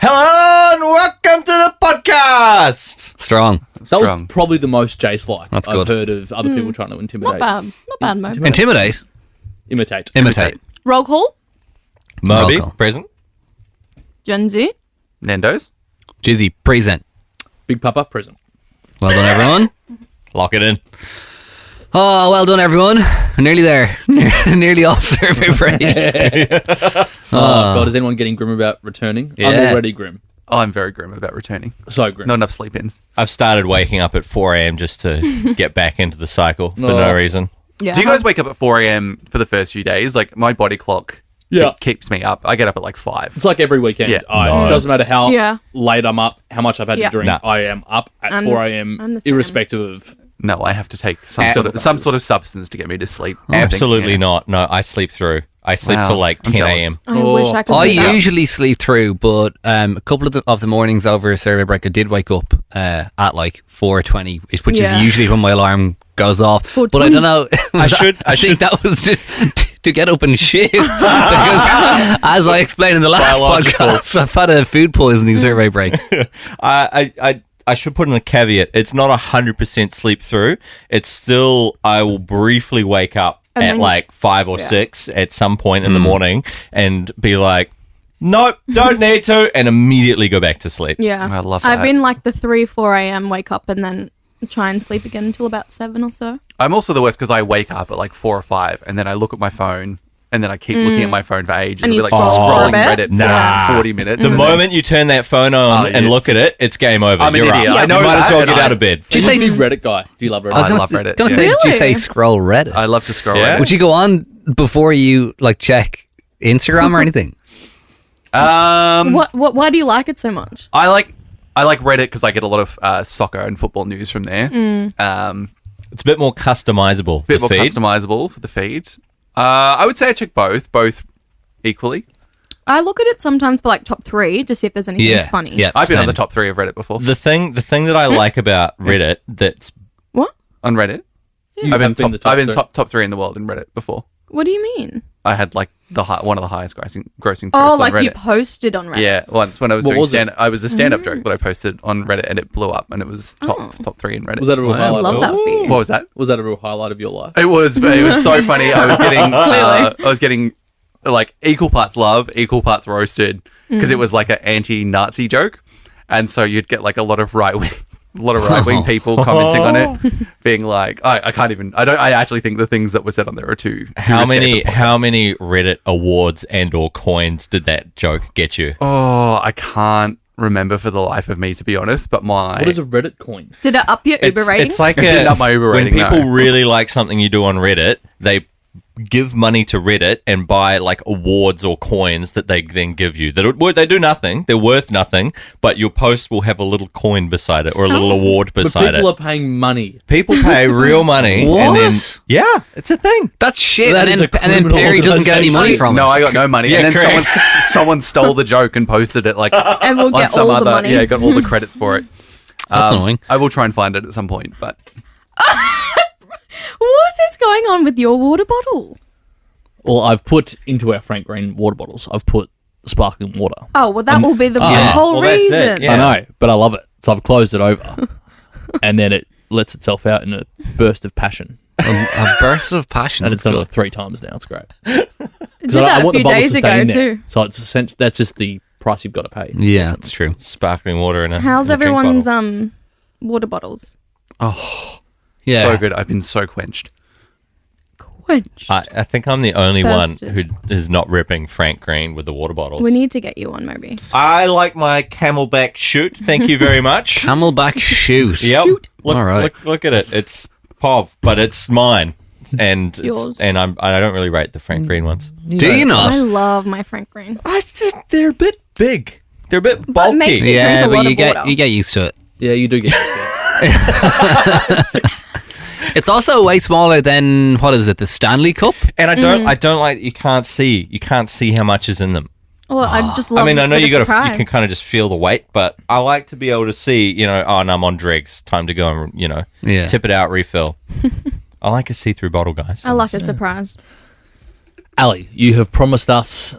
Hello and welcome to the podcast. Strong. That was probably the most Jase-like That's I've good. heard of other people trying to intimidate. Not bad, Mo. Intimidate. Imitate. Roll call. Moby, Welcome. present. Gen Z. Nando's. Jizzy, present. Big Papa, present. Well done, everyone. Lock it in. Oh, well done, everyone. We're nearly there. Nearly off survey break. Oh, God, is anyone getting grim about returning? I'm Yeah. already grim. Oh, I'm very grim about returning. So grim. Not enough sleep-ins. I've started waking up at 4 a.m. just to get back into the cycle for no reason. Yeah. Do you guys wake up at 4 a.m. for the first few days? Like, my body clock keeps me up. I get up at like 5. It's like every weekend. Yeah. It doesn't matter how late I'm up, how much I've had Yeah. to drink. Nah. I am up at I'm 4 the a.m. same. irrespective of... No, I have to take some sort of substance to get me to sleep. Absolutely not. No, I sleep through. I sleep Wow. till like I'm 10 jealous. a.m. I wish I could I do that. usually sleep through, but a couple of the mornings over survey break, I did wake up at like 4:20, which is usually when my alarm goes off. But I don't know. I think that was to get up and shit. Because as I explained in the last Biological. podcast, I've had a food poisoning survey break. I should put in a caveat. It's not 100% sleep through. It's still, I will briefly wake up And at then- like 5 or 6 at some point in the morning and be like, nope, don't need to, and immediately go back to sleep. Yeah. I love I've that. been like the 3, 4 a.m. wake up and then try and sleep again until about 7 or so. I'm also the worst because I wake up at like 4 or 5 and then I look at my phone and then I keep looking at my phone for ages. And I'll you be like scroll for a scrolling bit? Reddit for Nah. like 40 minutes. The and moment you turn that phone on Oh, and yeah. look at it, it's game over. I'm an You're idiot. Right. I know you might as that, well and get I- out of bed. Do you say say s- Reddit guy? Do you love Reddit? I was love Reddit, gonna yeah. say, did you say Really? scroll Reddit? I love to scroll Yeah? Reddit. Would you go on before you like check Instagram or anything? Why do you like it so much? I like Reddit because I get a lot of soccer and football news from there. It's a bit more customizable. Bit the more feed. customizable for the feed. I would say I check both equally. I look at it sometimes for like top 3 to see if there's anything funny. Yeah, I've been on same. the top 3 of Reddit before. The thing that I like about Reddit that's What? On Reddit, You I've have been, the top, I've been three. top 3 in the world in Reddit before. What do you mean? I had like one of the highest grossing posts Oh, on like Reddit. you posted on Reddit. Yeah, once when I was What doing was it? I was a stand-up joke that I posted on Reddit and it blew up and it was top 3 in Reddit. Was that a real I highlight? love that for you. What was that? Was that a real highlight of your life? It was so funny. I was getting Clearly. like equal parts love, equal parts roasted because it was like an anti-Nazi joke, and so you'd get like a lot of right wing people commenting on it, being like, I can't even. I actually think the things that were said on there are too. how risque for many podcasts. Reddit awards and or coins did that joke get you? Oh, I can't remember for the life of me, to be honest. But What is a Reddit coin? Did it up your Uber rating? It's like It didn't up my Uber rating, when people no. really like something you do on Reddit, they give money to Reddit and buy like awards or coins that they then give you. They do nothing. They're worth nothing, but your post will have a little coin beside it or a little award But beside people it. are paying money. People pay real money, and then What? it's a thing. That's shit. That and is then, a and then criminal Perry doesn't get any money organisation. from No, it. I got no money. Yeah, and then correct. someone stole the joke and posted it like and we'll on get some all other. the money. Yeah, got all the credits for it. That's annoying. I will try and find it at some point, but What is going on with your water bottle? Well, I've put into our Frank Green water bottles, I've put sparkling water. Oh, well, that will be the yeah. whole Well, that's it, reason. yeah. I know, but I love it. So I've closed it over. And then it lets itself out in a burst of passion. A burst of passion. And it's done it like 3 times now. It's great. Did that a few days ago, too. So it's that's just the price you've got to pay. Yeah, that's true. Sparkling water in a How's in a drink everyone's bottle. water bottles? Yeah. so good. I've been so quenched. Quenched. I think I'm the only Thirsted. one who is not ripping Frank Green with the water bottles. We need to get you one, maybe. I like my Camelback shoot. Thank you very much. Camelback shoot. Yep. Look, All right. look at it. It's POV, but it's mine. And yours. and I don't really rate the Frank Green ones. Do you I not? love my Frank Green. I think they're a bit big. They're a bit But it bulky. makes you Yeah, drink a but lot you of get water. you get used to it. Yeah, you do get used to it. It's also way smaller than what is it? The Stanley Cup. And I don't like that you can't see how much is in them. Well, I just love I mean, I know the you surprise. can kind of just feel the weight, but I like to be able to see, oh, no, I'm on dregs. Time to go and, Yeah. tip it out, refill. I like a see-through bottle, guys. I like a surprise. Ali, you have promised us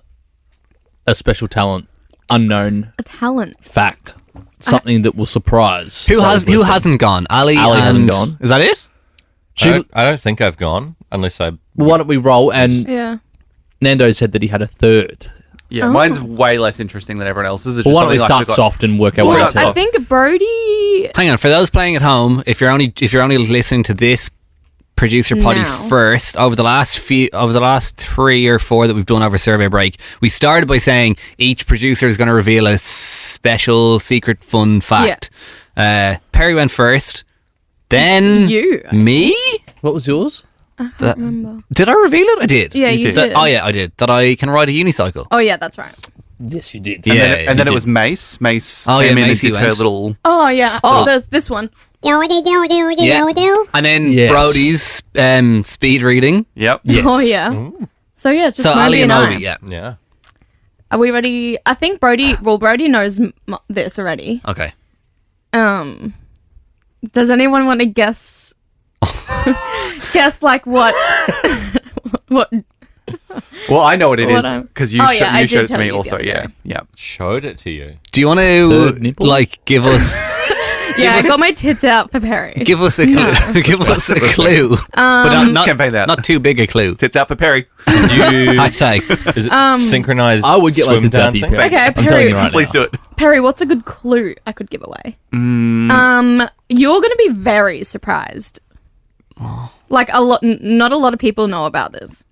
a special talent unknown A talent. fact. Something that will surprise. Who those listening. hasn't gone? Ali hasn't gone. Is that it? I don't think I've gone unless I. Well, why don't we roll? And Yeah. Nando said that he had a third. Yeah, mine's way less interesting than everyone else's. It's Well, just why don't we something I start forgot. soft and work our way Well, to I think Brody. Hang on, for those playing at home, if you're only listening to this producer potty Now. first, over the last 3 or 4 that we've done over survey break, we started by saying each producer is going to reveal a special, secret, fun fact. Perry went first, then You. me. What was yours? I remember. Did I reveal it? I did. Yeah, you did. Oh yeah, I did. That I can ride a unicycle. Oh, yeah, that's right. Yes, you did. Yeah, And then you it was Mace. Mace Oh, yeah, came in and Macy did her went. little... Oh, yeah. Oh. There's this one. Yeah. And then Yes. Brody's speed reading. Yep. Yes. Oh, yeah. So, yeah, it's just So Moby Ali and I. Obi, yeah. Yeah. Are we ready? I think Brody knows this already. Okay. Does anyone want to guess? Guess like what? what? Well, I know what it What is I'm- because you, Oh, yeah, I you did showed it to tell me you the also. other Yeah. day. Yeah. Showed it to you. Do you want Third to nipple? like give us Yeah, I got my tits out for Perry. give us a clue? Give us a clue, but not campaign that. not too big a clue. Tits out for Perry. Do you, Hashtag. is it synchronized I would get my swim tits out for you, dancing? Perry. Okay, I'm telling Perry. you right Please now. do it. Perry, what's a good clue I could give away? You're gonna be very surprised. Like not a lot of people know about this.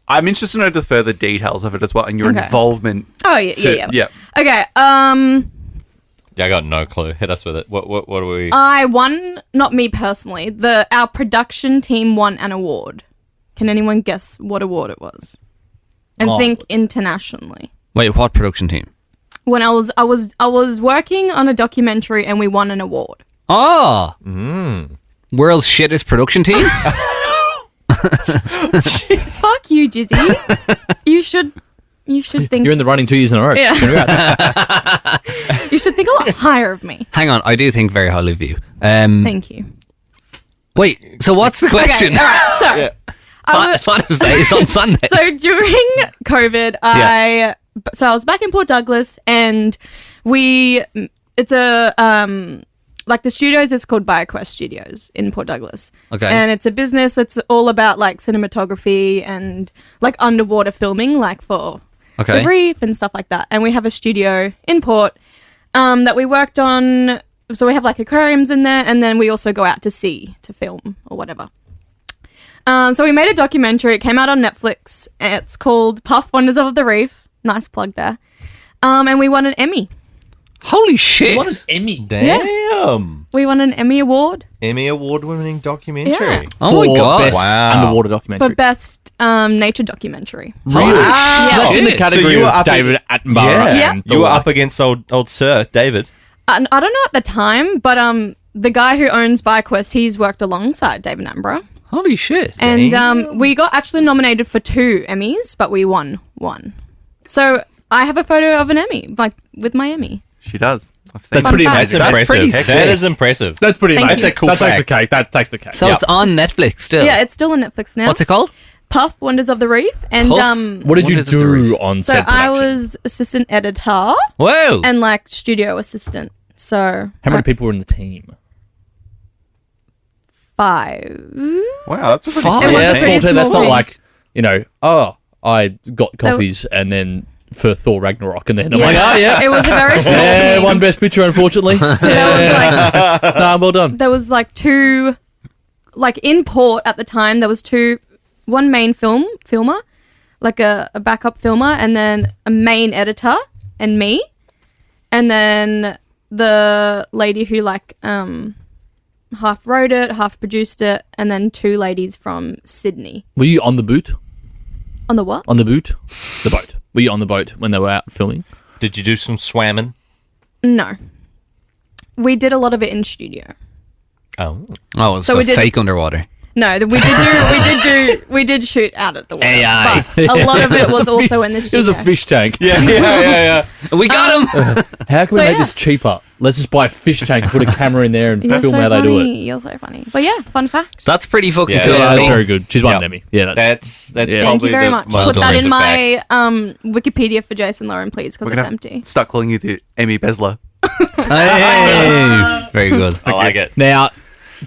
I'm interested to know the further details of it as well and your Okay. involvement. Oh yeah, yeah. Yeah. Okay. Yeah, I got no clue. Hit us with it. What are we? I won. Not me personally. Our production team won an award. Can anyone guess what award it was? And think internationally. Wait, what production team? When I was working on a documentary and we won an award. Oh, world's shittest production team. Fuck you, Jizzy. you should think. You're in the running 2 years in a row. Yeah. Congrats. You should think a lot higher of me. Hang on, I do think very highly of you. Thank you. Wait, so what's the question? Okay, all right. So, Father's Day is on Sunday. so during COVID, I was back in Port Douglas, and it's a like the studios is called BioQuest Studios in Port Douglas. Okay. And it's a business. It's all about like cinematography and like underwater filming, like for Okay. the reef and stuff like that. And we have a studio in Port that we worked on. So we have like aquariums in there, and then we also go out to sea to film or whatever. So we made a documentary. It came out on Netflix. It's called Puff Wonders of the Reef. Nice plug there. And we won an Emmy. Holy shit! What an Emmy. Damn. We won an Emmy award Emmy award-winning documentary. Yeah. Oh my For god! best Wow. underwater for documentary. best nature documentary. Really? Wow. So that's in the Yeah. category So you were of up David Attenborough. Yeah. Yeah. And You were up against old Sir David. I don't know at the time, but the guy who owns BioQuest, he's worked alongside David Attenborough. Holy shit! And we got actually nominated for 2 Emmys, but we won 1. So I have a photo of an Emmy, like with my Emmy. She does. I've seen That's it. pretty fact. amazing. That's Impressive. pretty That sick. is impressive. That's pretty Thank amazing. you. That's a cool That takes the fact. cake. That takes the cake. So Yeah. it's on Netflix still. Yeah, it's still on Netflix now. What's it called? Puff Wonders of the Reef. And Puff? What did What you is it, the do reef? on so said production? I was assistant editor Whoa! and like studio assistant. So How many people were in the team? 5. Wow, that's a pretty Fuck. small It was Yeah, a that's team. pretty small team. That's small not team. like, I got coffees and then for Thor Ragnarok and then I'm like, It was a very small yeah, team. one best picture, unfortunately. So there was like Nah, well done. there was like 2, like in Port at the time there was 2, one main filmer, like a backup filmer, and then a main editor and me, and then the lady who like half wrote it, half produced it, and then 2 ladies from Sydney. Were you on the boot? On the what? On the boot? The boat. Were you on the boat when they were out filming? Did you do some swamming? No. We did a lot of it in studio. Oh. Oh, So so we did- fake underwater. No, we did shoot out at the water. AI. But a lot of it was also in the It studio. was a fish tank. Yeah. We got him. How can we So, make yeah. this cheaper? let's just buy a fish tank, put a camera in there, and You're film so how funny. they do it. You're so funny. But yeah, fun fact. That's pretty fucking Yeah, cool. Yeah, I that's mean- very good. She's won an Yeah. Emmy. Yeah, That's Yeah. Thank probably you very the much. most Put that in impressive my facts. Wikipedia for Jase Lauren, please, because We're it's gonna empty. start calling you the Emmy Bezler. Hey. Very good. I like it. Now,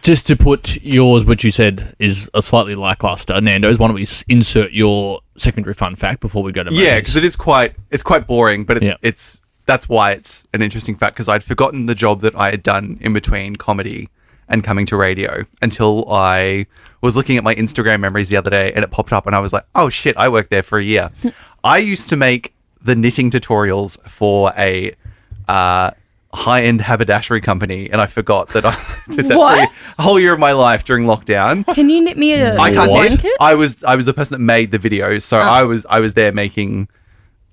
just to put yours, which you said is a slightly lackluster, Nando's, why don't we insert your secondary fun fact before we go to Yeah, movies? because it's quite boring, but Yeah. it's that's why it's an interesting fact, because I'd forgotten the job that I had done in between comedy and coming to radio until I was looking at my Instagram memories the other day and it popped up and I was like, oh shit, I worked there for a year. I used to make the knitting tutorials for a high-end haberdashery company, and I forgot that I did that What? for a whole year of my life during lockdown. Can you knit me a I can't knit. blanket? I was the person that made the videos, so I was there making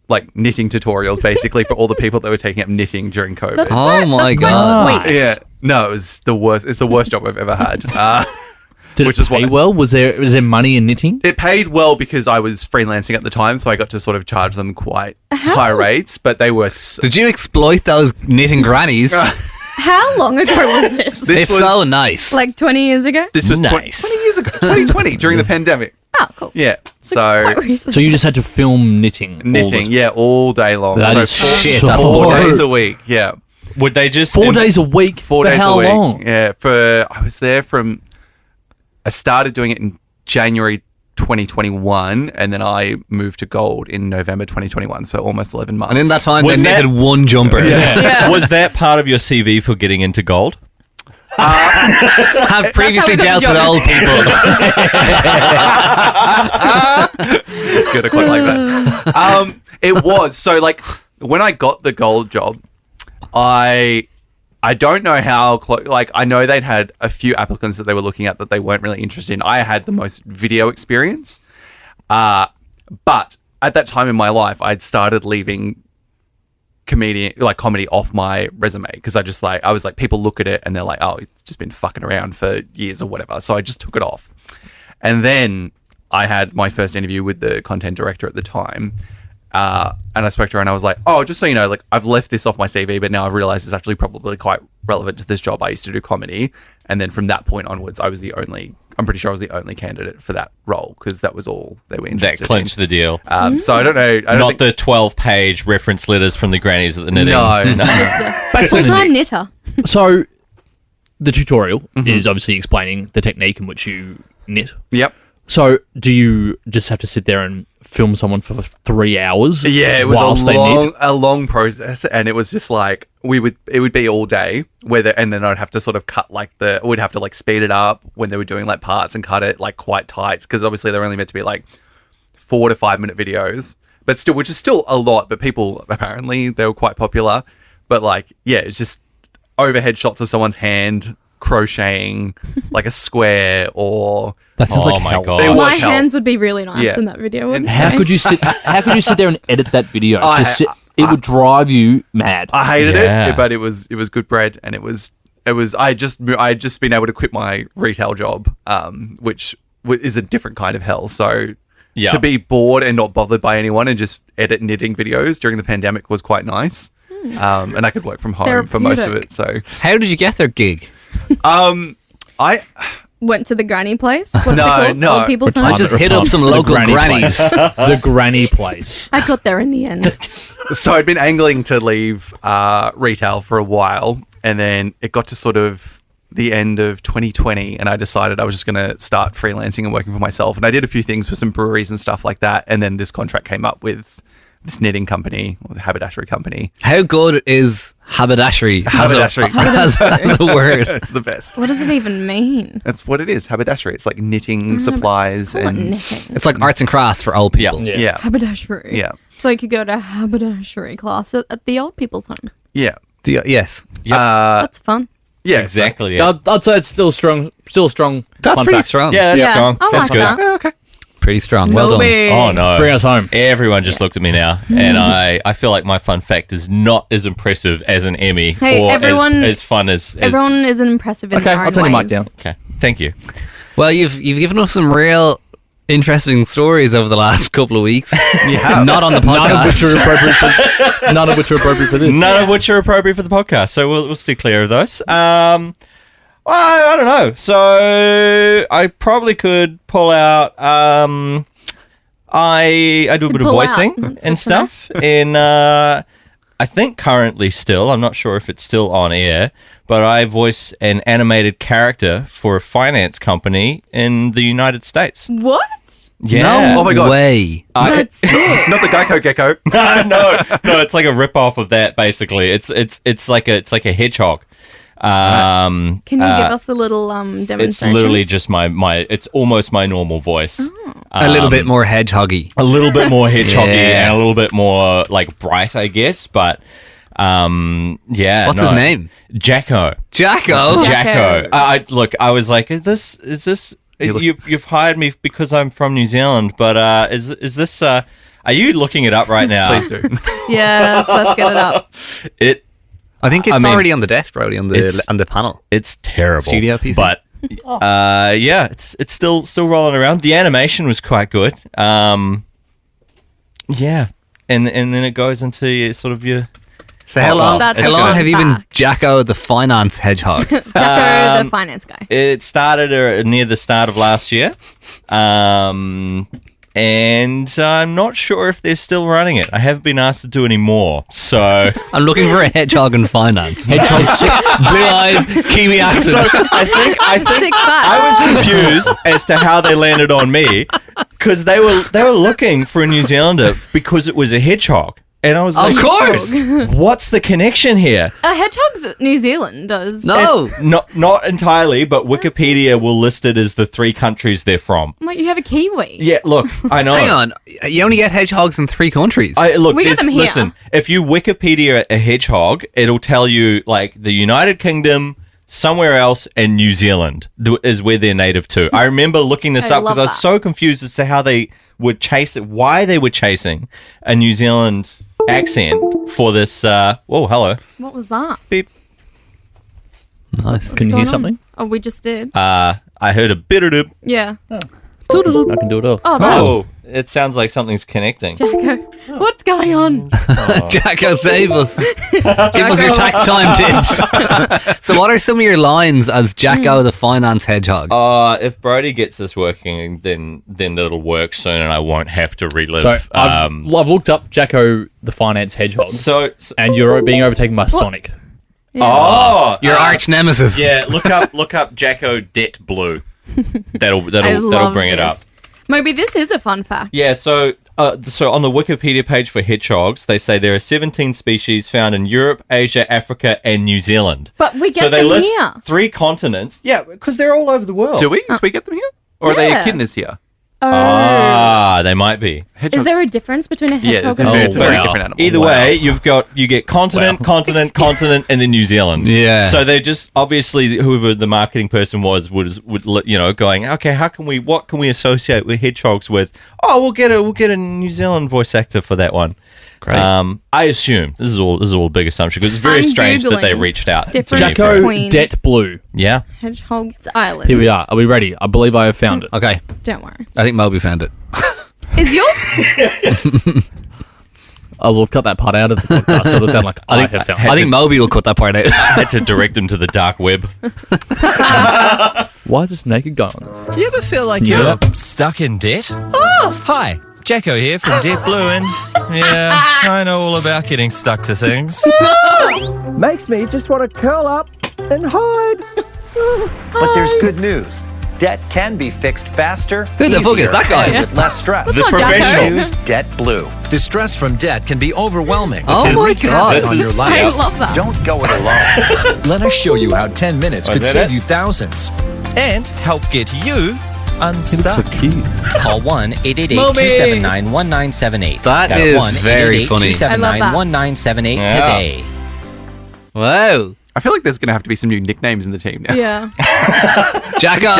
like knitting tutorials basically for all the people that were taking up knitting during COVID. That's Oh quite, my that's quite God. sweet. Yeah, no, it was the worst. It's the worst job I've ever had. Did which it is pay what- well? Was there money in knitting? It paid well because I was freelancing at the time, so I got to sort of charge them quite high rates. But they were Did you exploit those knitting grannies? How long ago was this? This if was- so, nice. Like 20 years ago? this was Nice. 20 years ago, 2020 during the pandemic. Oh, cool. Yeah, Quite so recent. So you just had to film knitting. all the knitting, time. yeah, all day long. That so is shit, so that's four boring. days a week. Yeah. Would they just 4 days a week. 4 for days how a week. long? Yeah, I was there from. I started doing it in January 2021, and then I moved to Gold in November 2021. So almost 11 months. and in that time, Was they that- knitted one jumper. Yeah. Was that part of your CV for getting into gold? Have previously we got dealt the with job. old people. It's good. I quite like that. It was so like when I got the Gold job, I don't know how like I know they'd had a few applicants that they were looking at that they weren't really interested in. I had the most video experience, but at that time in my life, I'd started leaving comedy off my resume because I was like people look at it and they're like, oh, it's just been fucking around for years or whatever. So I just took it off, and then I had my first interview with the content director at the time. And I spoke to her and I was like, oh, just so you know, like I've left this off my CV, but now I've realized it's actually probably quite relevant to this job. I used to do comedy. And then from that point onwards, I'm pretty sure I was the only candidate for that role because that was all they were interested That clinched the deal. So I don't know. I don't Not think, the 12-page reference letters from the grannies at the knitting. No. Just Back the to the full-time knit. knitter. So the tutorial is obviously explaining the technique in which you knit. Yep. So do you just have to sit there and film someone for 3 hours? Yeah, it was whilst they knit? a long process, and it was just like it would be all day, and then I'd have to sort of cut we'd have to like speed it up when they were doing like parts and cut it like quite tight because obviously they're only meant to be like 4 to 5 minute videos, but still, which is still a lot. But people apparently they were quite popular, but like yeah, it's just overhead shots of someone's hand crocheting like a square or That sounds Oh like my hell. God. It was My hell. hands would be really nice Yeah. in that video. wouldn't How they? could you sit? How could you sit there and edit that video? I- It would drive you mad. I hated Yeah. it, but it was good bread, and it was I had just been able to quit my retail job, which is a different kind of hell. So Yeah. to be bored and not bothered by anyone and just edit knitting videos during the pandemic was quite nice. And I could work from home for most of it. So How did you get their gig? I Went to the granny place. What's it No, called? no. Old people's I home. just hit up some The local granny grannies. place. The granny place. I got there in the end. so I'd been angling to leave retail for a while, and then it got to sort of the end of 2020, and I decided I was just going to start freelancing and working for myself. And I did a few things for some breweries and stuff like that. And then this contract came up with this knitting company or the haberdashery company. How good is haberdashery? Haberdashery. As a word. It's the best. What does it even mean? That's what it is. Haberdashery. It's like knitting Just supplies call it and knitting. It's like arts and crafts for old people. Yeah. yeah, Haberdashery. yeah, So you could go to haberdashery class at the old people's home. yeah. Yes. That's fun. Yeah, Exactly. Yeah, I'd say it's still strong. Still strong. That's fun pretty fact. strong. yeah that's Yeah, strong. I That's like good. that. Okay. Pretty strong. Well done. Moby. Oh no. Bring us home. Everyone just looked at me now, and I feel like my fun fact is not as impressive as an Emmy Hey, or everyone- as fun as Everyone is impressive in Okay, their own I'll turn your mic ways. down. Okay, thank you. Well, you've given us some real interesting stories over the last couple of weeks. Yeah. Not on the None of which podcast. are appropriate for. None of which are appropriate for this. None of which are appropriate for the podcast, so we'll stay clear of those. Well, I don't know. So I probably could pull out. I do a bit of pull out. voicing That's and good to know. stuff in. I think currently still. I'm not sure if it's still on air, but I voice an animated character for a finance company in the United States. What? Yeah. Oh my God. way. That's sick. Not the Geico Gecko. no, it's like a rip off of that. Basically, it's like a hedgehog. Can you give us a little demonstration? It's literally just my. It's almost my normal voice. A little bit more hedgehoggy. A little bit more hedgehoggy Yeah. and a little bit more like bright, I guess. But yeah. What's his name? Jacko. Jacko. Jacko. I was like, is this? You've hired me because I'm from New Zealand, but is this? Are you looking it up right now? Please do. Yes, let's get it up. I think it's I mean, already on the desk, Brody, on the panel. It's terrible. Studio PC. But yeah, it's still rolling around. The animation was quite good. Yeah. And then it goes into sort of your So how long? That's How a long good have you been fact. Jacko the finance hedgehog? Jacko, the finance guy. it started near the start of last year. And I'm not sure if they're still running it. I haven't been asked to do any more. So I'm looking for a hedgehog in finance. Hedgehog, blue eyes, Kiwi accent. I think 6 bucks. I was confused as to how they landed on me because they were looking for a New Zealander because it was a hedgehog. And I was like, Of course. what's the connection here? A hedgehog's New Zealand does. No. Not entirely, but Wikipedia will list it as the 3 countries they're from. Like, you have a Kiwi. Yeah, look, I know. Hang on. You only get hedgehogs in 3 countries. Look, We get them here. listen, if you Wikipedia a hedgehog, it'll tell you like the United Kingdom, somewhere else, and New Zealand is where they're native to. I remember looking this I up because love I was that. so confused as to how they would chase it, why they were chasing a New Zealand accent for this. Whoa, hello. What was that? Beep. Nice. Can you going hear on? something? Oh, we just did. I heard a bit of it. Yeah. I can do it all. Oh, that. Oh, it sounds like something's connecting. Jacko. What's going on? Jacko, save us. Give us your tax time tips. So what are some of your lines as Jacko the finance hedgehog? If Brody gets this working, then it'll work soon, and I won't have to relive. So I've looked up Jacko the finance hedgehog, so and you're being overtaken by Sonic. oh, Your arch nemesis. yeah. Look up Jacko Det Blue. That'll I love bring it up. this. Moby, this is a fun fact. Yeah, so on the Wikipedia page for hedgehogs, they say there are 17 species found in Europe, Asia, Africa, and New Zealand. But we get so they them list here. 3 continents. Yeah, because they're all over the world. Do we? Do we get them here? Or are they Yes. echidnas here? Oh. They might be. Is there a difference between a Yeah, hedgehog there's and a a it's a very wow. different animal. Either way, you get continent, continent, and then New Zealand. Yeah. So they just obviously whoever the marketing person would going, okay, what can we associate with hedgehogs with? Oh, we'll get a New Zealand voice actor for that one. Great. I assume this is all a big assumption because it's very I'm strange that they Googling reached out. to different me. Jacko Between- Det Blue. Yeah. Hedgehog's Island. Here we are. Are we ready? I believe I have found it. Okay. Don't worry. I think Moby found it. Is yours? I will cut that part out of the podcast so it'll sound like I have found it. I think Moby will cut that part out. I had to direct them to the dark web. Why is this naked guy on? You ever feel like you're stuck in debt? Oh! Hi, Jacko here from Debt Blue, and yeah, I know all about getting stuck to things. Makes me just want to curl up and hide. But there's good news. Debt can be fixed faster, Who the fuck is easier, that guy? and with less stress. The not Jacko. professional. Use Debt Blue. The stress from debt can be overwhelming. Oh This my is- God. this on is- your I life. love that. Don't go it alone. Let us show you how 10 minutes Oh, could is that save it? you thousands and help get you He looks unstuck. so cute. Call 1-888-279-1978. That That's is very funny. I love that. 1-888-279-1978 Yeah. today. Wow. I feel like there's going to have to be some new nicknames in the team now. Yeah. Jacko.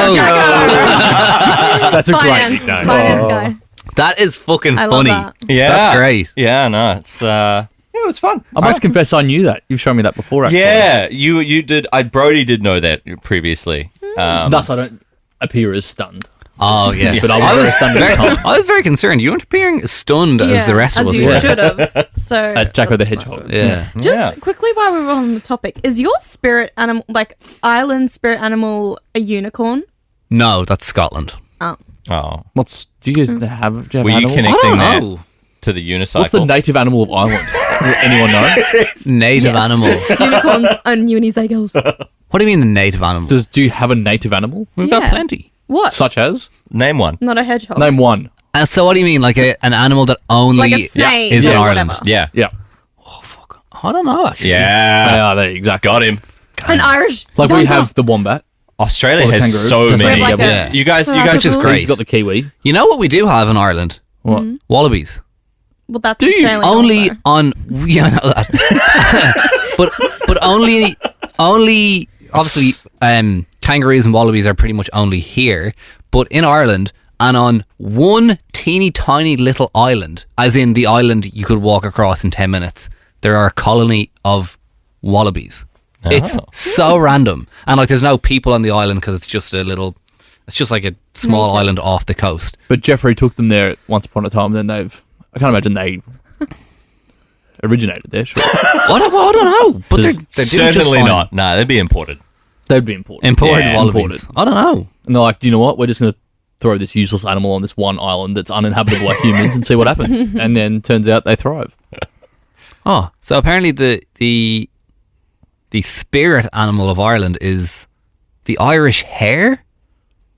That's a great Finance. nickname. Finance guy. That is fucking I love funny. that. Yeah. That's great. Yeah, no, it's yeah, it was fun. I must confess I knew that. You've shown me that before, actually. Yeah, you did. Brody did know that previously. Thus, I don't appear as stunned. Oh yeah, But I was very stunned at the time. I was very concerned. You weren't appearing as stunned as the rest of us you were. should have. So Jacko the that's not Hedgehog. good. Yeah. Just quickly while we were on the topic, is your spirit animal, like island spirit animal, a unicorn? No, that's Scotland. Oh. Do you guys have Were you animals? connecting that Oh, to the unicycle? What's the native animal of Ireland? Does anyone know? native Yes. animal. Unicorns and unicycles. What do you mean the native animal? Do you have a native animal? We've got Yeah. plenty. What? Such as? Name one. Not a hedgehog. Name one. So what do you mean, like an animal that only Like a snake is in or Ireland? whatever. Yeah. Yeah. I don't know actually. Yeah. They are there, exactly. Got him. An Irish. Like we dancer. have the wombat. Australia Or the has kangaroo. so Just many. We have like Yeah. a- You guys, Which is great. He's got the kiwi. You know what we do have in Ireland? What? Wallabies. Well, that's Do you? Australian Only also. on I know that. but only obviously kangaroos and wallabies are pretty much only here, but in Ireland and on one teeny tiny little island, as in the island you could walk across in 10 minutes, there are a colony of wallabies. It's so random, and like there's no people on the island because it's just like a small Nature. island off the coast. But Jeffrey took them there once upon a time. Then I can't imagine they originated there. Sure, I don't know, but they're doing just Certainly fine. not. No, they'd be imported. they'd be important. Imported Yeah, wallabies. imported. I don't know. And they're like, do you know what? We're just going to throw this useless animal on this one island that's uninhabitable by humans and see what happens. And then turns out they thrive. Oh, so apparently the spirit animal of Ireland is the Irish hare.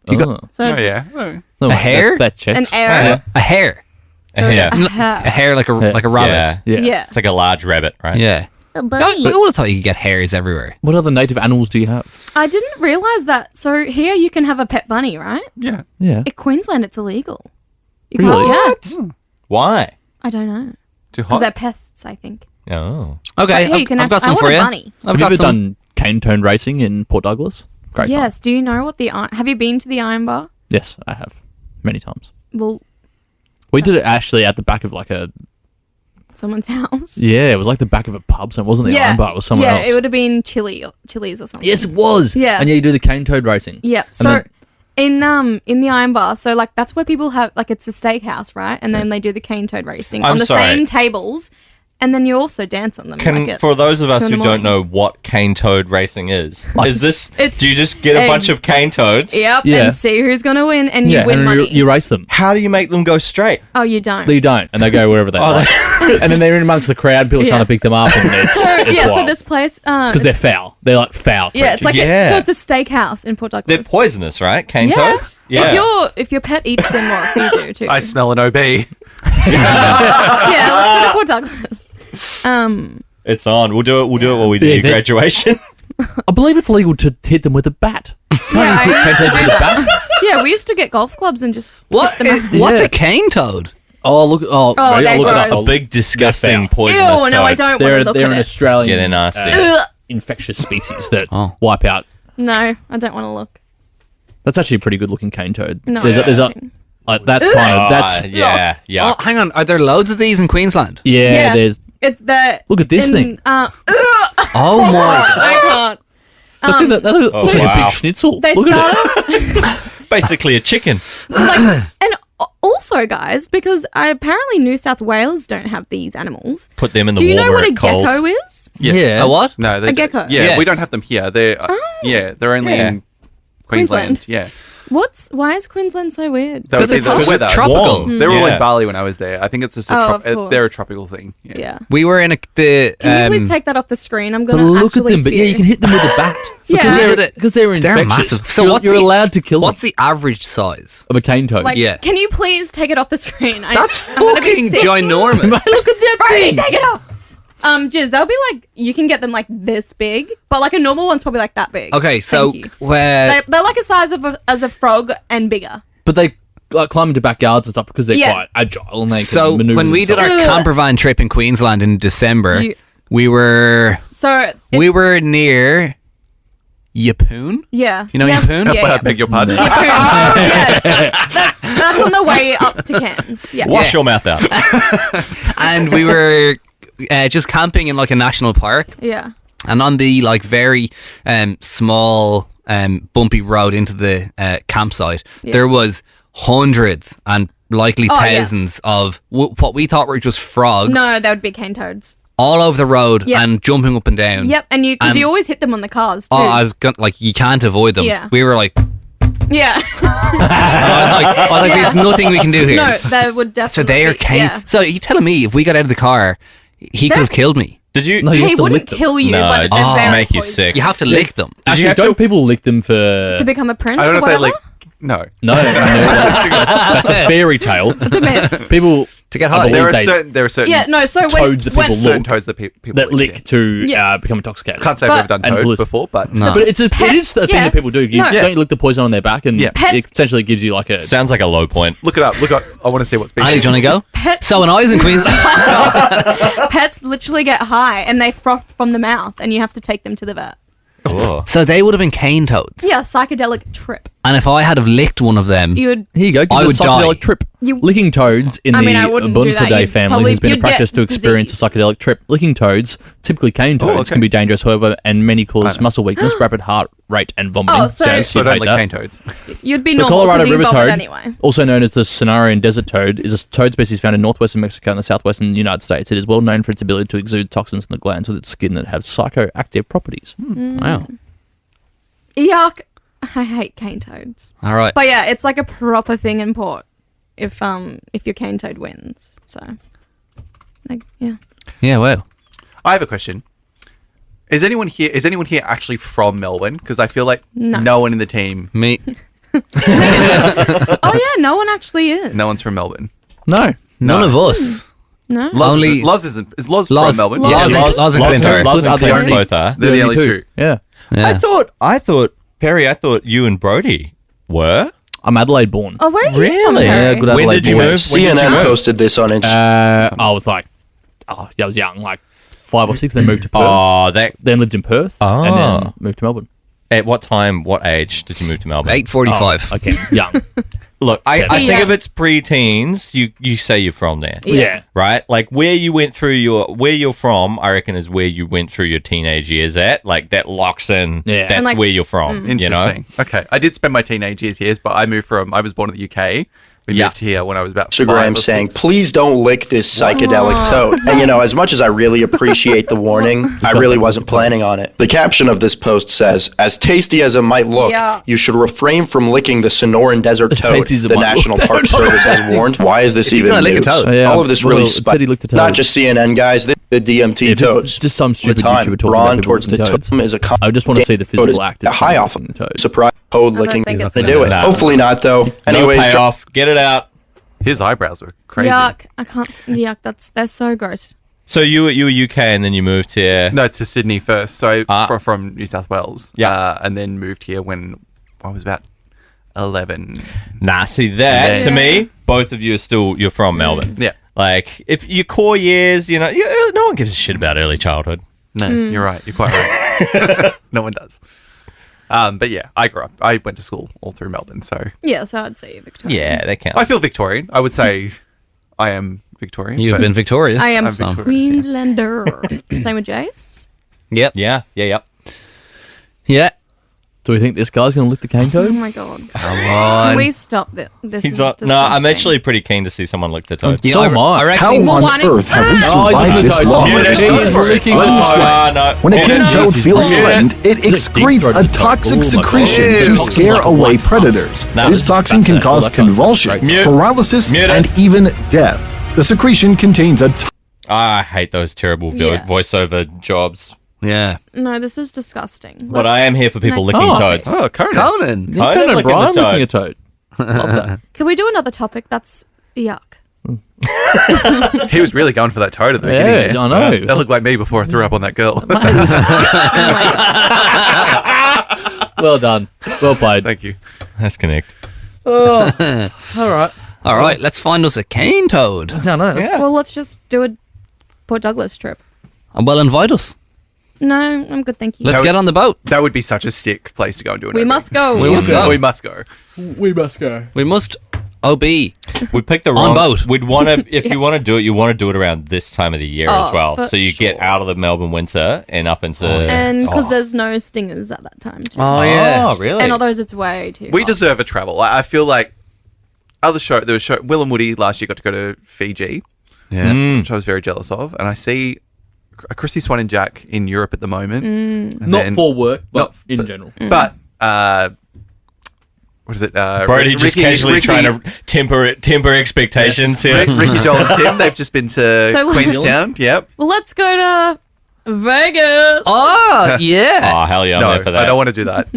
You got So Oh yeah. Oh. No, A wait, hare? That checks. an arrow. a hare, Yeah. a hare like a rabbit. Yeah. Yeah. It's like a large rabbit, right? Yeah. I would have thought you could get hares everywhere. What other native animals do you have? I didn't realize that. So here you can have a pet bunny, right? Yeah. Yeah. In Queensland, it's illegal. You Really? can't. Yeah. Why? I don't know. Too Because hot. they're pests, I think. Oh. Okay, But, hey, you can I've got I some want for a you. bunny. I've Have you got ever some. done cane tone racing in Port Douglas? Great time. Yes. Do you know what the have you been to the Iron Bar? Yes, I have. Many times. Well, We did it actually at the back of like a... someone's house. Yeah, it was like the back of a pub, so it wasn't the Iron Bar, it was somewhere else. it would have been Chili's or something. Yes, it was. Yeah. And yeah, you do the cane toad racing. Yeah. And So then- in the Iron Bar, so like that's where people have like it's a steakhouse, right? And then they do the cane toad racing I'm on the sorry. same tables, and then you also dance on them. Can, like at for those of us 2 in who the don't morning. know what cane toad racing is this? It's do you just get a bunch of cane toads? Yep, Yeah. and see who's gonna win, and Yeah, you win and money. you race them. How do you make them go straight? Oh, you don't. You don't, and they go wherever they like. And then they're in amongst the crowd, people Yeah. trying to pick them up, and it's So this place, because they're foul. They're like foul. yeah, it's like Yeah. so it's a steakhouse in Port Douglas. They're poisonous, right? Cane Yeah. toads? Yeah. If your pet eats them, or if you do too. I smell an OB. Yeah, let's go to Port Douglas. It's on. We'll do it while we do Yeah, your they- graduation. I believe it's legal to hit them with a bat. Yeah, I Cane used to toads do with a that. bat. Yeah, we used to get golf clubs and just What? hit them. What's Yeah. a cane toad? Oh, look! Oh, ready? they're I'll look it up. gross. A big, disgusting, foul. poisonous Ew, no, I toad. don't want They're to look they're at an it. Australian Yeah, they're nasty. infectious species that Oh. wipe out. No, I don't want to look. That's actually a pretty good looking cane toad. No, there's a like that's kind of that's yeah, yeah. Oh, hang on. Are there loads of these in Queensland? yeah. There's It's the. look at this thing. Oh my god. I can't. Look at that. That looks like a wow. big schnitzel. They Look at it. started. Basically a chicken. And also, guys, because apparently New South Wales don't have these animals. Put them in the Do you warmer know what a at Coles. gecko is? Yeah. A what? No, they A gecko. Yeah, Yes. we don't have them here. They're they're only Yeah. in Queensland. Queensland. Yeah, Why is Queensland so weird? that was Because the it's weather. tropical. Warm. They were all Yeah. in Bali when I was there. I think it's just Oh, of course. they're a tropical thing. Yeah. Yeah. We were in Can you please take that off the screen? I'm But gonna look at actually them. But yeah, spew. you can hit them with a bat. Yeah. because they're infectious. They're massive. So you're allowed to kill What's them the average size? of a cane toad. Like, Yeah. can you please take it off the screen? That's I'm gonna be fucking sick. ginormous. look at that Brady, thing. take it off. Jizz, they'll be like, you can get them like this big, but like a normal one's probably like that big. Okay, so Thank you. where They're like a size of as a frog and bigger. But they like climb into backyards and stuff because they're Yeah. quite agile and they so can maneuver when we did our themselves. camper van trip in Queensland in December, You- we were So near Yeppoon. Yeah. You know yes, Yeppoon? Yeah, I yeah. beg your pardon. Yeah. That's on the way up to Cairns. Yeah. Wash your mouth out. And we were just camping in like a national park, Yeah. and on the like very small bumpy road into the campsite, Yeah. there was hundreds and likely thousands of what we thought were just frogs No, that would be cane toads. all over the road Yeah. and jumping up and down. Yep, and because you always hit them on the cars too. Oh, I was like, you can't avoid them. Yeah. We were like, yeah. I was like, there's nothing we can do here. No, they would definitely. So they are cane. Yeah. So you telling me if we got out of the car, he could have killed me? Did you? No, you He have to lick wouldn't them. kill you, No, but it it's just very make you poison. sick. You have to lick them. Actually, don't people lick them for... To become a prince I don't or know if they whatever. No. No, that's a fairy tale. It's a myth. People To get I high. believe There are certain Yeah, no. So when, Toads that when people certain look toads that people that lick to Yeah. become intoxicated. Can't say But- we've done And toad bliss. before, but No. But it is a thing yeah. that people do. You No. don't you lick the poison on their back, and Yeah. Pets- it essentially gives you like a. Sounds like a low point. look it up. Look up. I want to see what's being. Ali, do you want to go? Pets- So when I was in Queensland, pets literally get high and they froth from the mouth, and you have to take them to the vet. Oh. so they would have been cane toads. Yeah, psychedelic trip. And if I had have licked one of them, You would. Here you go. I Gives would a psychedelic die. trip. You- Licking toads in I mean, I the wouldn't do that. Bonfidae You'd family probably- has been a you'd practice get to experience disease. a psychedelic trip. Licking toads, typically cane toads, okay. can be dangerous, however, and many cause muscle weakness, rapid heart rate, and vomiting. Oh, so- Jazz, So you'd don't hate lick that. cane toads. You'd be The normal Colorado because you river vomit toad, anyway. also known as the Sonarian desert toad, is a toad species found in northwestern Mexico and the southwestern United States. It is well known for its ability to exude toxins in the glands with its skin that have psychoactive properties. wow. Yuck. I hate cane toads. All right. But yeah, it's like a proper thing in port. If your cane toad wins, so like yeah. Yeah, wow. I have a question. Is anyone here actually from Melbourne? Because I feel like No. no one in the team, Me. Oh yeah, no one actually is. no one's from Melbourne. No. None of us. No. Loz Only- isn't, Loz isn't. Is Loz, Loz- from Melbourne? Loz- Yeah, Loz- Loz and Clint are. Loz and Are the Clint only- both are. They're the only two. Yeah. Yeah. I thought, Perry, I thought you and Brody were. I'm Adelaide born. Oh, where are you from, Really? Harry? Yeah, good When Adelaide did you boy. move? When did you CNN move? posted this on Instagram. I was like, I was young, like 5 or 6, then moved to Perth. Oh, that. Then lived in Perth, and Oh. then moved to Melbourne. At what time? What age did you move to Melbourne? 8:45. Oh, okay, young. Look, I Seven. think Yeah. if it's pre-teens, you say you're from there, Yeah. right? Like where you're from, I reckon is where you went through your teenage years at. Like that locks in. Yeah. That's And, like, where you're from. You know. Interesting. Okay, I did spend my teenage years here, but I was born in the UK. We Yeah. moved here when I was about 5 Instagram or saying, 6. please don't lick this psychedelic toad. And as much as I really appreciate the warning, I really wasn't planning on it. The caption of this post says, as tasty as it might look, Yeah. you should refrain from licking the Sonoran Desert As Toad, tasty as it the might National look. Park Service has warned. Why is this If you're even gonna lick a news? toad. Oh, yeah. All of this Well, really it said he licked a toad. Not just CNN guys, the DMT If it's toads. just some The stupid time YouTuber talking drawn about people towards the licking toads. toad is a I just want to see the toad is physical act a of high someone off licking the toad. surprise toad don't licking. think it's They gonna do it. No. Hopefully not though. No Anyways, payoff. Get it out. His eyebrows are crazy. Yuck! I can't. Yuck! That's so gross. So you were UK and then you moved here. No, to Sydney first. So Ah. from New South Wales. Yeah. And then moved here when I was about 11. Nah, see that Yeah. to me, both of you you're from Melbourne. Yeah. Like if your core years, no one gives a shit about early childhood. No, you're right. You're quite right. No one does. But yeah, I went to school all through Melbourne, so Yeah, so I'd say Victoria. Yeah, that counts. I feel Victorian. I would say I am Victorian. You've but been victorious. I am I'm so- Victorian. Queenslander. Same with Jase. Yep. yeah. Yeah. Do we think this guy's going to lick the cane Oh toad? my god! Come Can on. we stop this? This He's is not. No, I'm disgusting. actually pretty keen to see someone lick the toad. So am I. reckon How Well, on why don't- earth have we Oh, he's survived licking this the toad. long? Mute it. Let's He's discuss it. licking Let the me toad. explain. No. When a Yeah, cane no, toad he's feels deep threatened, it deep excretes throat a is like, toxic oh my secretion God. to Toxins scare like away black predators. No, This toxin can fascinating. cause Well, that sounds convulsions, great. paralysis, Mute it. and even death. The secretion contains a I hate those terrible Yeah. voiceover jobs. Yeah. No, this is disgusting. But I am here for people next licking topic. toads. Oh, Conan. Conan. Yeah, I Conan don't lick O'Brien the toad. licking a toad. Love that. Can we do another topic? That's yuck. He was really going for that toad at the Yeah, beginning. I know. That looked like me before I threw up on that girl. Well done. Well played. Thank you. Let's connect. All right. All right, let's find us a cane toad. No, no. Well, let's just do a Port Douglas trip. Well, invite us. No, I'm good, thank you. Let's That get on the boat. That would be such a sick place to go and do it. We must go. We must go. We must go. We must go. We must. OB. We picked the wrong boat. We'd want to, if you want to do it, you want to do it around this time of the year as well. for So you get out of the Melbourne winter and up into. And because there's no stingers at that time, too. Oh, really? And although it's way too We hot. deserve a travel. I feel like there was Will and Woody last year got to go to Fiji, which I was very jealous of, and I see a Christy Swan and Jack in Europe at the moment. And Not then- for work, but in but- general. But what is it? Brody just casually trying to temper expectations here. Ricky, Joel, and Tim. They've just been to So let's- Queenstown. Yep. Well, let's go to Vegas. Oh, yeah. Oh, hell yeah, I'm No, there for that. I don't want to do that.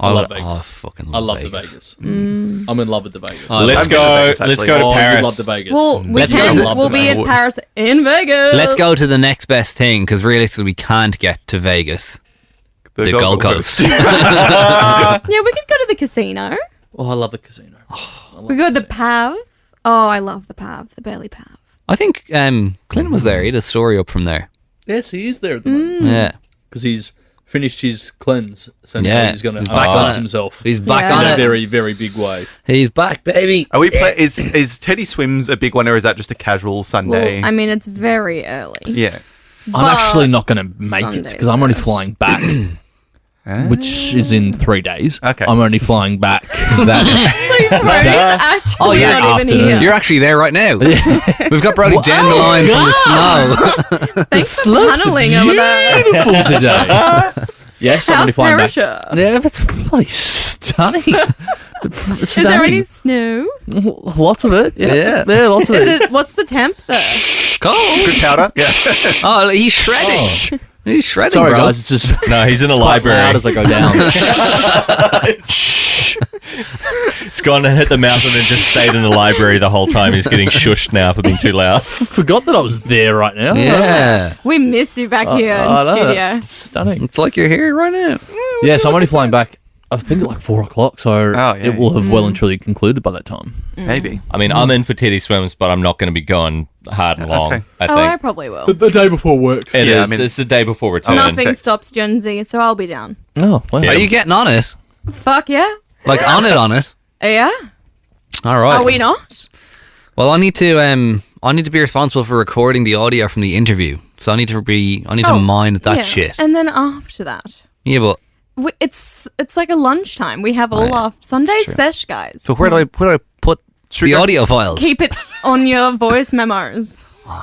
I love Oh, Vegas. fucking I love love Vegas. the Vegas. I'm in love with the Vegas. Let's I'm go. good at Vegas, Let's actually. go to Oh, you Paris. love the Vegas. Well, we Let's go can. to the- We'll be in Paris in Vegas. Let's go to the next best thing, because realistically, we can't get to Vegas. The Gold Coast. Yeah, we could go to the casino. Oh, I love the casino. We go to the Pav. Oh, I love the Pav, the Burley Pav. I think Clinton was there. He had a story up from there. Yes, he is there at the moment. Yeah. Because he's finished his cleanse. So now Yeah. he's going to He's back on uncleanse it. himself. He's back Yeah. on in a it. very, very big way. He's back, baby. Are we is Teddy Swims a big one, or is that just a casual Sunday? Well, I mean, it's very early. yeah. I'm actually not going to make it Sunday's because I'm only first. flying back, which is in 3 days. Okay. I'm only flying back that. So Brody's actually Oh, yeah, not even afternoon. here. You're actually there right now. We've got Brody down the line from the snow. Thanks for tunneling over there. beautiful today. Yes, I'm How's only flying back. Perisher? Yeah, that's bloody stunning. Is there any snow? Lots of it. Yeah, lots of Is it. it? What's the temp there? Go. Good powder. Yeah. Oh, he's shredding. He's shredding, Sorry, bro. guys. It's just No, he's in a quite library. loud as I go down. It's gone and hit the mountain and just stayed in the library the whole time. He's getting shushed now for being too loud. Forgot that I was there right now. Yeah. We miss you back here I in know, studio. that's stunning. It's like you're here right now. Yes, I'm only flying back. I think at like 4 o'clock, so yeah. it will have well and truly concluded by that time. Maybe. I mean, I'm in for Teddy Swims, but I'm not going to be going hard and long. Okay. I Oh, I think probably will. The day before work. it Yeah, is. I mean- It's the day before return. Nothing stops Gen Z, so I'll be down. Oh, wow. Yeah. Are you getting on it? Fuck yeah. Like on it, on it? Yeah. All right. Are we not? Well, I need to be responsible for recording the audio from the interview. So I need to mind that Yeah. shit. And then after that, Yeah, but it's like a lunchtime. We have all our Sunday true. sesh, guys. so where do I put we the go- audio files? Keep it on your voice memos.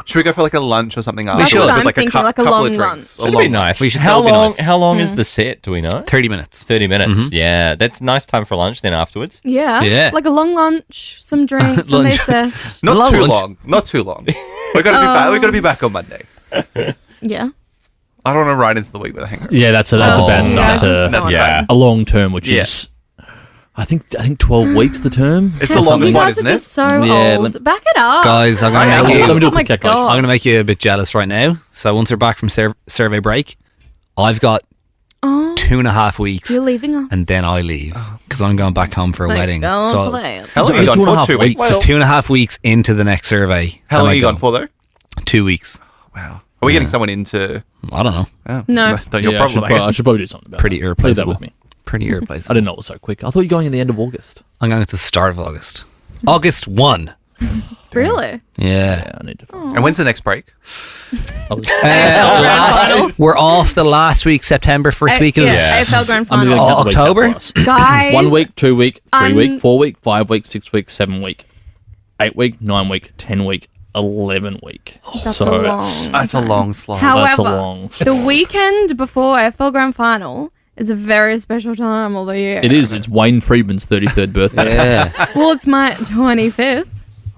Should we go for like a lunch or something? That's afterwards what with, I'm thinking, cou- like a couple long of drinks? lunch. A That'd long be nice. We should How that'll be long? nice. How long is the set? Do we know? 30 minutes. 30 minutes. Yeah, that's nice time for lunch. Then afterwards. Yeah. Yeah. Like a long lunch, some drinks, Sunday Lunch. sesh. Not Long too lunch. long. Not too long. We're gonna be back. We're gonna be back on Monday. Yeah. I don't want to ride into the week with a hangover. Yeah, that's a bad Oh, start guys are to so Yeah. a long term, which Yeah. is, I think 12 weeks the term. It's Or the something. longest You one, guys isn't are it? just so Yeah, old. Back it up. Guys, I'm going to make Let me do a Oh my quick calculation. God. I'm going to make you a bit jealous right now. So once we're back from survey break, I've got Oh, 2.5 weeks, you're leaving us. and then I leave because I'm going back home for a Like, wedding. go So on, play it. How long So are you for gone 2.5 for? 2 weeks. weeks. so 2.5 weeks into the next survey. How then long I are you go. gone for though? 2 weeks. Wow. Are we getting someone into? I don't know. Oh, No. Not your Yeah, problem. I should probably do something about Pretty that. Leave irreplaceable. that with me. Pretty I irreplaceable. didn't know it was so quick. I thought you were going in the end of August. I'm going to the start of August. August 1. Really? Yeah. Yeah, I need to find And when's the next break? I was, We're off the last week, September, first week of yeah, AFL Grand I'm Final. gonna count the weeks out October? for us. Guys. 1 week, 2 week, 3 week, I'm- 4 week, 5 week, 6 week, 7 week, 8 week, 9 week, 10 week, 11 week. That's so a long That's a long slog. that's a However, long. the weekend before AFL Grand Final is a very special time of the year. It is. It's Wayne Friedman's 33rd birthday. Yeah. Well, it's my 25th.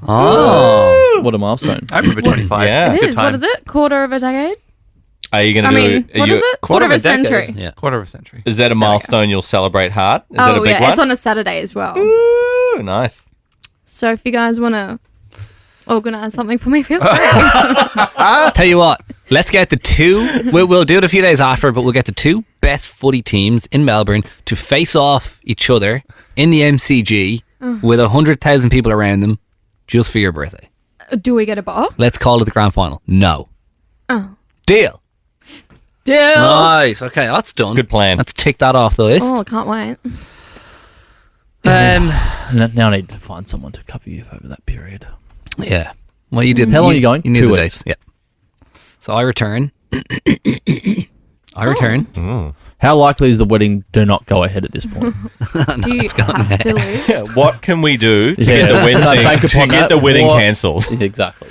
Oh. What a milestone. I remember 25. Yeah. It's It a good is. time. What is it? Quarter of a decade? Are you going I to do? mean, what is it? Quarter of a decade. century. Yeah. Quarter of a century. Is that a milestone you'll celebrate hard? Is that a Oh, big yeah. one? It's on a Saturday as well. Ooh, nice. So if you guys want to organise something for me, feel free. Tell you what, let's get the two. We'll do it a few days after, but we'll get the two best footy teams in Melbourne to face off each other in the MCG with 100,000 people around them just for your birthday. Do we get a box? Let's call it the grand final. No. Oh. Deal. Deal. Nice. Okay, that's done. Good plan. Let's tick that off the list. Oh, can't wait. Now I need to find someone to cover you over that period. Yeah. Well, you did. How long are you going? You knew 2 the weeks. dates. Yeah. So I return. I return. How likely is the wedding do not go ahead at this point? Do you have to leave? What can we do to Yeah. get the Bank wedding, upon that. What- cancelled? Exactly.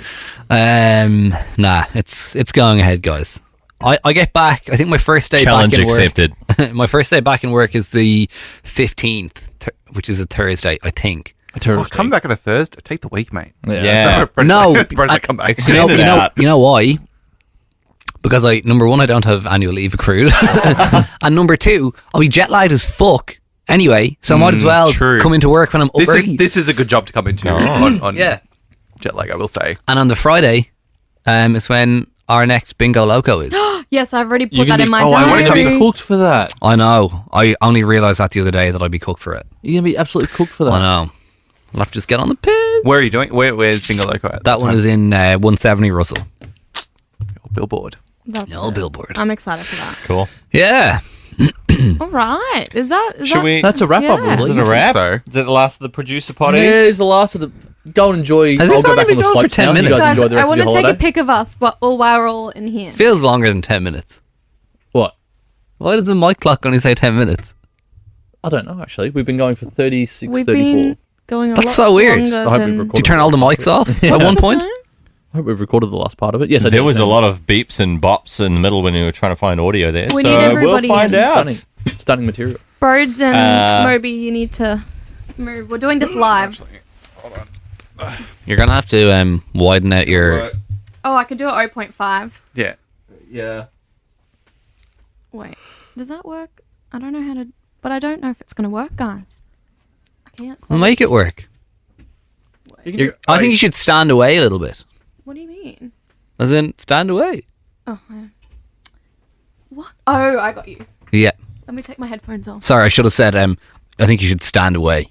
Nah, it's going ahead, guys. I get back. I think my first day Challenge back in accepted. work. My first day back in work is the 15th, which is a Thursday, I think. Oh, come back on a Thursday. Take the week, mate. Yeah. No, Bros, come back. You know why? Because number one, I don't have annual leave accrued, and number two, I'll be jet lagged as fuck anyway. So I might as well true. come into work when I'm up early. This is a good job to come into on Yeah. jet lag, I will say. And on the Friday, is when our next bingo loco is. Yes, I've already You're put that gonna in be- my I wanna You're going to diary. be cooked for that. I know. I only realised that the other day that I'd be cooked for it. You're going to be absolutely cooked for that. I know. I'll have to just get on the pit. Where are you doing? Where's Bingo Loco at? That one is in 170 Russell. Billboard. That's No it. billboard. I'm excited for that. Cool. Yeah. All right. Is that? Should we? That's a wrap up, Yeah. Is really. it a wrap? so. Is it the last of the producer Yeah, potties? it's the last of the. Go and enjoy. Has I'll this go already back on been the going for slopes 10 now. minutes? You guys Guys, enjoy the I rest of want your to take holiday. a pic of us while we're all in here. Feels longer than 10 minutes. What? Why does the mic clock only say 10 minutes? I don't know, actually. We've been going for 36, We've 34. been going a That's lot so weird. longer I hope we've than- recorded. Did you turn all the mics off at one point? I hope we've recorded the last part of it. Yes, I There did. was a lot of beeps and bops in the middle when we were trying to find audio there. We so need everybody we'll find in. out. Stunning material. Broads and Uh, Moby, you need to move. We're doing this live. You're going to have to widen out your... Oh, I could do it 0.5. Yeah. Yeah. Wait, does that work? I don't know how to, but I don't know if it's going to work, guys. I can't. We'll make it work. I think you should stand away a little bit. What do you mean? As in, stand away. Oh, what? Oh, I got you. Yeah. Let me take my headphones off. Sorry, I should have said, I think you should stand away.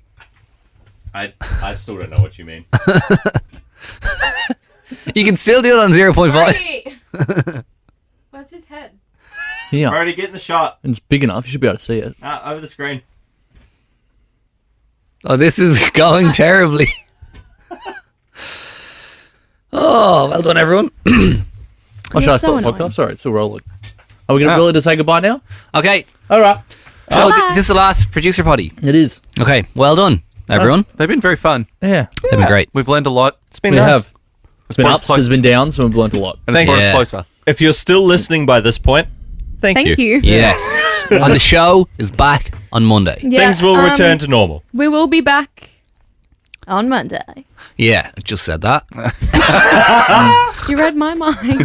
I still don't know what you mean. You can still do it on 0.5. Brody! Where's his head? Yeah. Already getting the shot. And it's big enough. You should be able to see it. Over the screen. Oh, this is going terribly. Oh, well done, everyone. Oh, should I start the podcast? Sorry, it's still rolling. Are we going to really to say goodbye now? Okay. All right. So this is the last producer potty. It is. Okay, well done, everyone. They've been very fun. Yeah. They've been great. We've learned a lot. It's been We nice. have. It's been brought us ups, there's been downs, and we've learned a lot. And it's Thanks. brought us Yeah. closer. If you're still listening by this point, thank you. Yes. And the show is back on Monday. Yeah, Things will return to normal. We will be back on Monday. Yeah, I just said that. You read my mind.